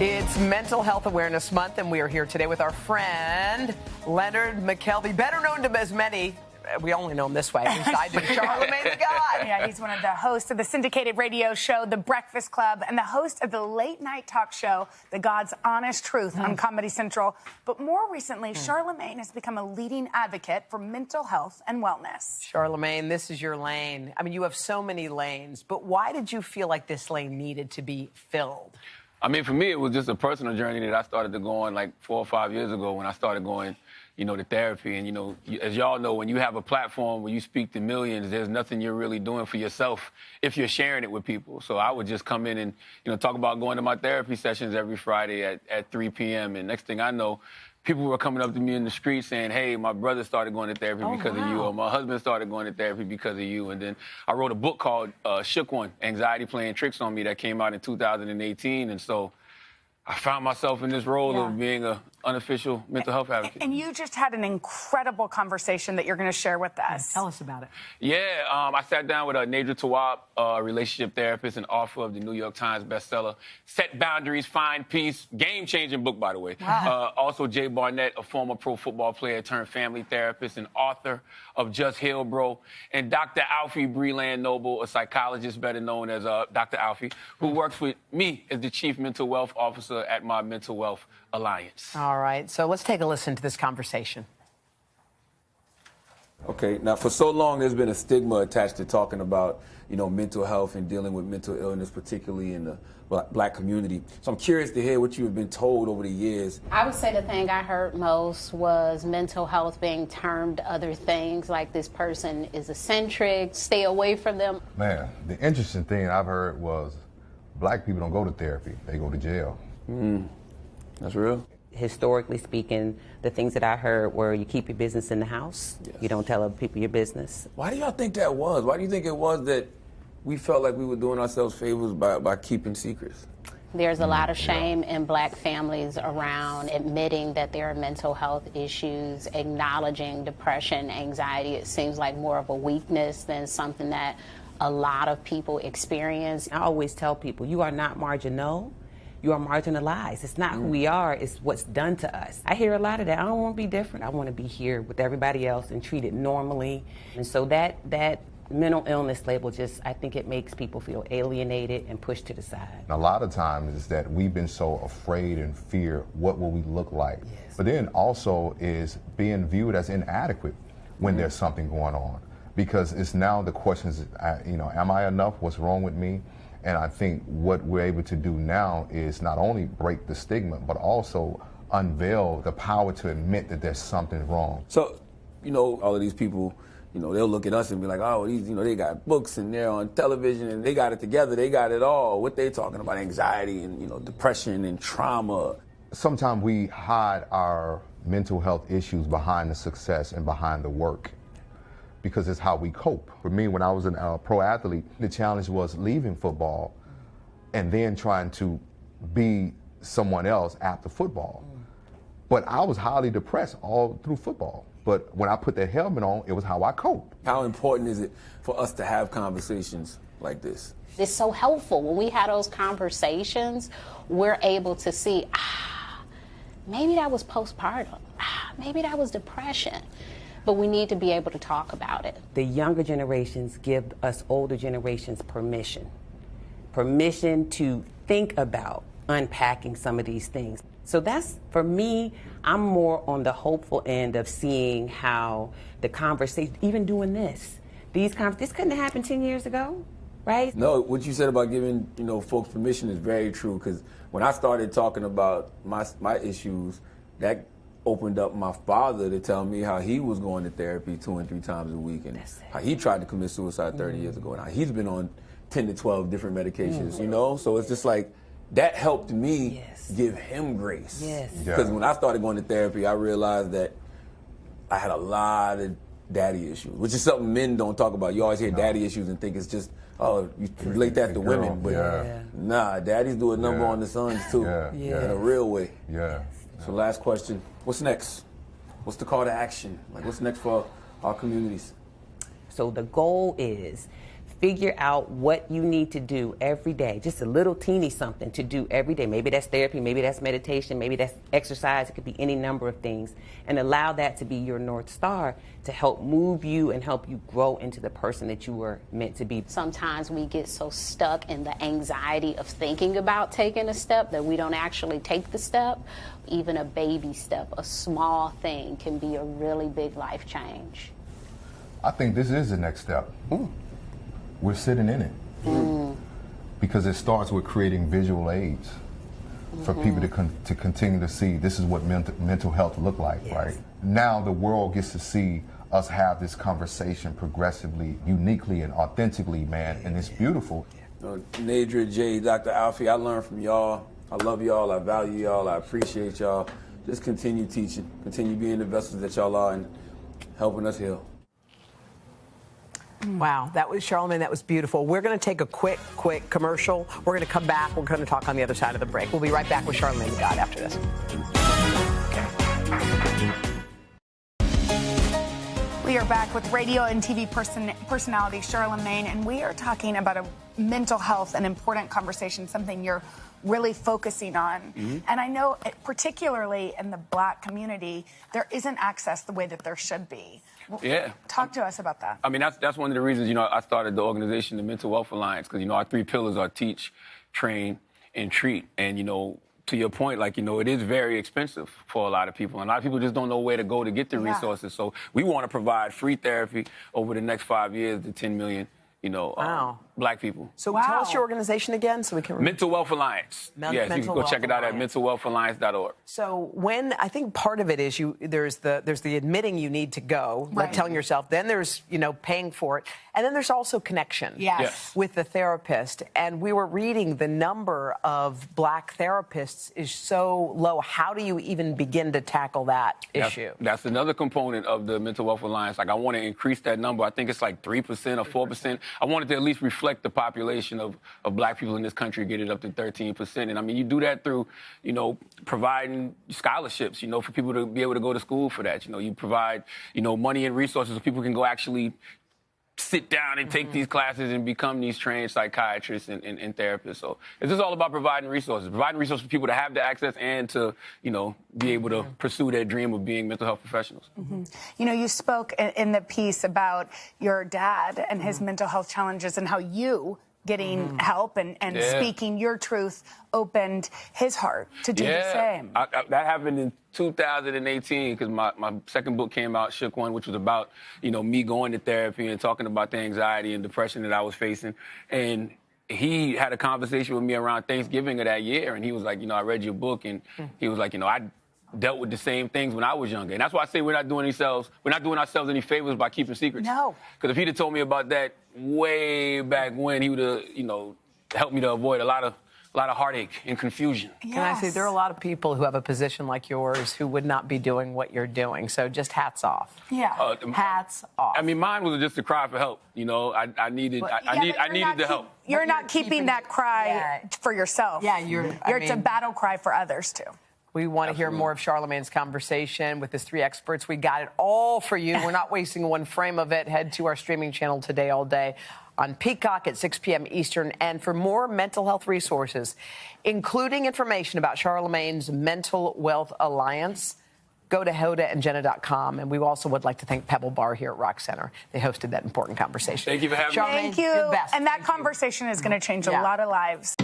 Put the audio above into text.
It's Mental Health Awareness Month, and we are here today with our friend, Leonard McKelvey, better known to as many. We only know him this way. At least I do. Charlamagne the God. Yeah, he's one of the hosts of the syndicated radio show, The Breakfast Club, and the host of the late-night talk show, The God's Honest Truth, on Comedy Central. But more recently, Charlamagne has become a leading advocate for mental health and wellness. Charlamagne, this is your lane. I mean, you have so many lanes, but why did you feel like this lane needed to be filled? I mean, for me, it was just a personal journey that I started to go on like 4 or 5 years ago when I started going, to therapy. And, as y'all know, when you have a platform where you speak to millions, there's nothing you're really doing for yourself if you're sharing it with people. So I would just come in and, talk about going to my therapy sessions every Friday at 3 p.m. And next thing I know, people were coming up to me in the street saying, hey, my brother started going to therapy because of you, or my husband started going to therapy because of you. And then I wrote a book called Shook One, Anxiety Playing Tricks on Me, that came out in 2018. And so I found myself in this role of being an unofficial mental health advocate. And you just had an incredible conversation that you're going to share with us. Tell us about it. Yeah, I sat down with Nadra Tawwab, a relationship therapist and author of the New York Times bestseller, Set Boundaries, Find Peace, game-changing book, by the way. Wow. Also, Jay Barnett, a former pro football player turned family therapist and author of Just Heal, Bro. And Dr. Alfie Breland Noble, a psychologist better known as Dr. Alfie, who works with me as the Chief Mental Wealth Officer at my Mental Wealth Alliance. All right, so let's take a listen to this conversation. Okay, now for so long there's been a stigma attached to talking about, mental health and dealing with mental illness, particularly in the Black community. So I'm curious to hear what you have been told over the years. I would say the thing I heard most was mental health being termed other things, like this person is eccentric, stay away from them. Man, the interesting thing I've heard was Black people don't go to therapy, they go to jail. That's real? Historically speaking, the things that I heard were you keep your business in the house, you don't tell other people your business. Why do y'all think that was? Why do you think it was that we felt like we were doing ourselves favors by keeping secrets? There's a lot of shame in Black families around admitting that there are mental health issues, acknowledging depression, anxiety. It seems like more of a weakness than something that a lot of people experience. I always tell people, you are not marginal. You are marginalized. It's not who we are, it's what's done to us. I hear a lot of that. I don't want to be different. I want to be here with everybody else and treated normally. And so that mental illness label I think it makes people feel alienated and pushed to the side. A lot of times is that we've been so afraid and fear, what will we look like? Yes. But then also is being viewed as inadequate when there's something going on. Because it's now the questions, am I enough? What's wrong with me? And I think what we're able to do now is not only break the stigma, but also unveil the power to admit that there's something wrong. So, all of these people, they'll look at us and be like, oh, these, they got books and they're on television and they got it together, they got it all. What they talking about, anxiety and, depression and trauma. Sometimes we hide our mental health issues behind the success and behind the work, because it's how we cope. For me, when I was a pro athlete, the challenge was leaving football and then trying to be someone else after football. But I was highly depressed all through football. But when I put that helmet on, it was how I cope. How important is it for us to have conversations like this? It's so helpful. When we have those conversations, we're able to see, maybe that was postpartum. Maybe that was depression. But we need to be able to talk about it. The younger generations give us older generations permission to think about unpacking some of these things. So that's, for me, I'm more on the hopeful end of seeing how the conversation, even doing this couldn't have happened 10 years ago, right? No, what you said about giving, folks permission is very true, because when I started talking about my issues, that opened up my father to tell me how he was going to therapy 2 and 3 times a week, and how he tried to commit suicide 30 years ago, and how he's been on 10 to 12 different medications, So it's just like, that helped me give him grace. Yes. Because when I started going to therapy, I realized that I had a lot of daddy issues, which is something men don't talk about. You always hear daddy issues and think it's just, you relate that to women. But nah, daddies do a number on the sons too, in a real way. Yeah. So last question, what's next? What's the call to action? Like, what's next for our communities? So the goal is figure out what you need to do every day, just a little teeny something to do every day. Maybe that's therapy, maybe that's meditation, maybe that's exercise. It could be any number of things. And allow that to be your North Star to help move you and help you grow into the person that you were meant to be. Sometimes we get so stuck in the anxiety of thinking about taking a step that we don't actually take the step. Even a baby step, a small thing, can be a really big life change. I think this is the next step. We're sitting in it. Because it starts with creating visual aids for people to continue to see this is what mental health look like, right? Now the world gets to see us have this conversation progressively, uniquely, and authentically, man, and it's beautiful. Nadra, Jay, Dr. Alfie, I learned from y'all. I love y'all, I value y'all, I appreciate y'all. Just continue teaching, continue being the vessels that y'all are and helping us heal. Wow, that was Charlamagne. That was beautiful. We're going to take a quick commercial. We're going to come back. We're going to talk on the other side of the break. We'll be right back with Charlamagne God after this. We are back with radio and TV personality Charlamagne, and we are talking about a mental health, an important conversation, something you're really focusing on. And I know, particularly in the Black community, there isn't access the way that there should be. Yeah. Talk to us about that. I mean, that's one of the reasons, I started the organization, the Mental Wealth Alliance, because, our 3 pillars are teach, train, and treat. And, to your point, it is very expensive for a lot of people. And a lot of people just don't know where to go to get the resources. So we want to provide free therapy over the next 5 years to 10 million, Black people. So tell us your organization again so we can... Mental Wealth Alliance. Yes, you can go check it out at mentalwealthalliance.org. So I think part of it is there's the admitting you need to go, like telling yourself, then there's, paying for it. And then there's also connection with the therapist. And we were reading the number of Black therapists is so low. How do you even begin to tackle that issue? That's another component of the Mental Wealth Alliance. I want to increase that number. I think it's like 3% or 4%. I wanted to at least reflect the population of Black people in this country, get it up to 13%. And I mean, you do that through, providing scholarships, for people to be able to go to school for that. You provide, money and resources so people can go actually sit down and take these classes and become these trained psychiatrists and therapists. So it's just all about providing resources for people to have the access and to, be able to pursue their dream of being mental health professionals. You spoke in the piece about your dad and his mental health challenges and how you getting help and speaking your truth opened his heart to do the same. That happened in 2018 because my second book came out, Shook One, which was about, me going to therapy and talking about the anxiety and depression that I was facing. And he had a conversation with me around Thanksgiving of that year, and he was like, I read your book, and he was like, I dealt with the same things when I was younger. And that's why I say we're not doing ourselves any favors by keeping secrets. No. Because if he'd have told me about that way back when, he would have, helped me to avoid a lot of heartache and confusion. Can I say, there are a lot of people who have a position like yours who would not be doing what you're doing. So just hats off. Yeah. Hats off. I mean, mine was just a cry for help. I needed the help. You're not keeping that cry for yourself. Yeah, it's a battle cry for others, too. We want to hear more of Charlamagne's conversation with his 3 experts. We got it all for you. We're not wasting one frame of it. Head to our streaming channel today, all day, on Peacock at 6 p.m. Eastern. And for more mental health resources, including information about Charlamagne's Mental Wealth Alliance, go to hodaandjenna.com. And we also would like to thank Pebble Bar here at Rock Center. They hosted that important conversation. Thank you for having me. Thank you. You're the best. And that conversation is going to change a lot of lives.